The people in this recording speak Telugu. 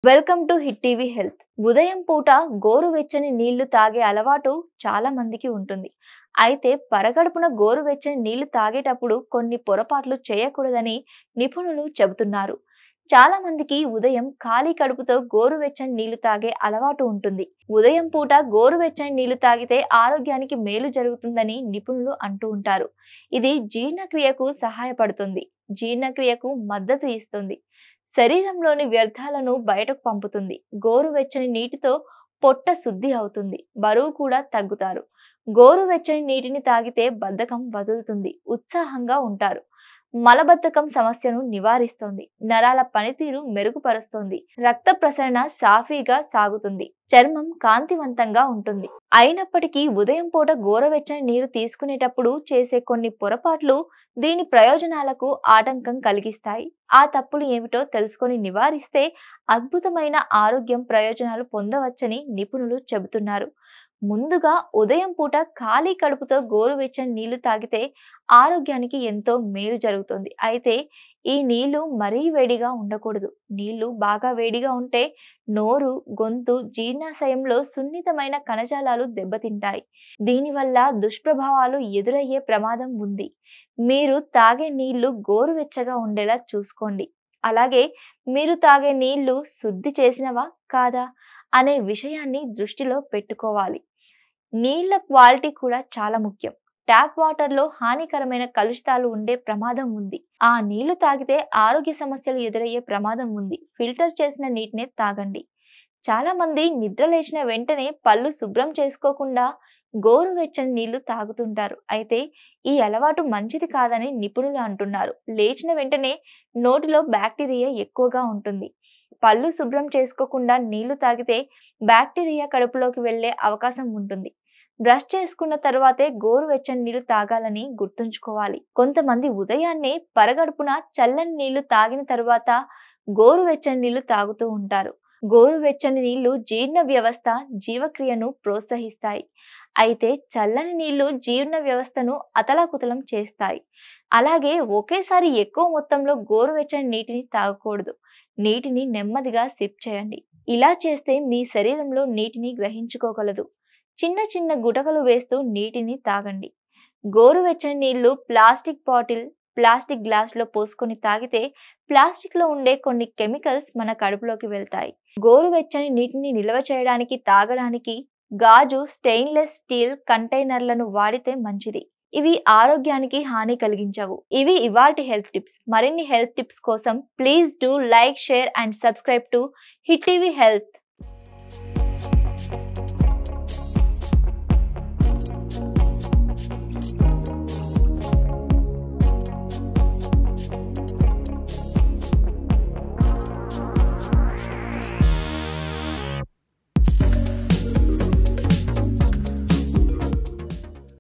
Welcome to hit TV health. ఉదయం పూట గోరువెచ్చని నీళ్లు తాగే అలవాటు చాలా మందికి ఉంటుంది. అయితే పరగడుపున గోరువెచ్చని నీళ్లు తాగేటప్పుడు కొన్ని పొరపాట్లు చేయకూడదని నిపుణులు చెబుతున్నారు. చాలా మందికి ఉదయం ఖాళీ కడుపుతో గోరువెచ్చని నీళ్లు తాగే అలవాటు ఉంటుంది. ఉదయం పూట గోరువెచ్చని నీళ్లు తాగితే ఆరోగ్యానికి మేలు జరుగుతుందని నిపుణులు అంటూ ఉంటారు. ఇది జీర్ణక్రియకు సహాయపడుతుంది, జీర్ణక్రియకు మద్దతు ఇస్తుంది, శరీరంలోని వ్యర్థాలను బయటకు పంపుతుంది. గోరువెచ్చని నీటితో పొట్ట శుద్ధి అవుతుంది, బరువు కూడా తగ్గుతారు. గోరువెచ్చని నీటిని తాగితే బద్ధకం వదులుతుంది, ఉత్సాహంగా ఉంటారు. మలబద్ధకం సమస్యను నివారిస్తుంది, నరాల పనితీరు మెరుగుపరుస్తుంది, రక్త ప్రసరణ సాఫీగా సాగుతుంది, చర్మం కాంతివంతంగా ఉంటుంది. అయినప్పటికీ ఉదయం పూట గోరువెచ్చని నీరు తీసుకునేటప్పుడు చేసే కొన్ని పొరపాట్లు దీని ప్రయోజనాలకు ఆటంకం కలిగిస్తాయి. ఆ తప్పులు ఏమిటో తెలుసుకొని నివారిస్తే అద్భుతమైన ఆరోగ్యం ప్రయోజనాలు పొందవచ్చని నిపుణులు చెబుతున్నారు. ముందుగా ఉదయం పూట ఖాళీ కడుపుతో గోరువెచ్చని నీళ్లు తాగితే ఆరోగ్యానికి ఎంతో మేలు జరుగుతుంది. అయితే ఈ నీళ్లు మరీ వేడిగా ఉండకూడదు. నీళ్లు బాగా వేడిగా ఉంటే నోరు, గొంతు, జీర్ణాశయంలో సున్నితమైన కణజాలాలు దెబ్బతింటాయి. దీనివల్ల దుష్ప్రభావాలు ఎదురయ్యే ప్రమాదం ఉంది. మీరు తాగే నీళ్లు గోరువెచ్చగా ఉండేలా చూసుకోండి. అలాగే మీరు తాగే నీళ్లు శుద్ధి చేసినవా కాదా అనే విషయాన్ని దృష్టిలో పెట్టుకోవాలి. నీళ్ల క్వాలిటీ కూడా చాలా ముఖ్యం. ట్యాప్ వాటర్లో హానికరమైన కలుషితాలు ఉండే ప్రమాదం ఉంది. ఆ నీళ్లు తాగితే ఆరోగ్య సమస్యలు ఎదురయ్యే ప్రమాదం ఉంది. ఫిల్టర్ చేసిన నీటినే తాగండి. చాలా మంది నిద్ర లేచిన వెంటనే పళ్ళు శుభ్రం చేసుకోకుండా గోరువెచ్చని నీళ్లు తాగుతుంటారు. అయితే ఈ అలవాటు మంచిది కాదని నిపుణులు అంటున్నారు. లేచిన వెంటనే నోటిలో బ్యాక్టీరియా ఎక్కువగా ఉంటుంది. పళ్ళు శుభ్రం చేసుకోకుండా నీళ్లు తాగితే బ్యాక్టీరియా కడుపులోకి వెళ్లే అవకాశం ఉంటుంది. బ్రష్ చేసుకున్న తర్వాతే గోరువెచ్చని నీళ్లు తాగాలని గుర్తుంచుకోవాలి. కొంతమంది ఉదయాన్నే పరగడుపున చల్లని నీళ్లు తాగిన తర్వాత గోరువెచ్చని నీళ్లు తాగుతూ ఉంటారు. గోరువెచ్చని నీళ్లు జీర్ణ వ్యవస్థ, జీవక్రియను ప్రోత్సహిస్తాయి. అయితే చల్లని నీళ్లు జీర్ణ వ్యవస్థను అతలాకుతలం చేస్తాయి. అలాగే ఒకేసారి ఎక్కువ మొత్తంలో గోరువెచ్చని నీటిని తాగకూడదు. నీటిని నెమ్మదిగా సిప్ చేయండి. ఇలా చేస్తే మీ శరీరంలో నీటిని గ్రహించుకోగలదు. చిన్న చిన్న గుటకలు వేస్తూ నీటిని తాగండి. గోరువెచ్చని నీళ్లు ప్లాస్టిక్ బాటిల్, ప్లాస్టిక్ గ్లాసులో పోసుకొని తాగితే ప్లాస్టిక్ లో ఉండే కొన్ని కెమికల్స్ మన కడుపులోకి వెళ్తాయి. గోరువెచ్చని నీటిని నిల్వ చేయడానికి, తాగడానికి గాజు, స్టెయిన్లెస్ స్టీల్ కంటైనర్లను వాడితే మంచిది. ఇవి ఆరోగ్యానికి హాని కలిగించవు. ఇవి ఇవాల్టి హెల్త్ టిప్స్. మరిన్ని హెల్త్ టిప్స్ కోసం please do like, share and subscribe to hit TV health.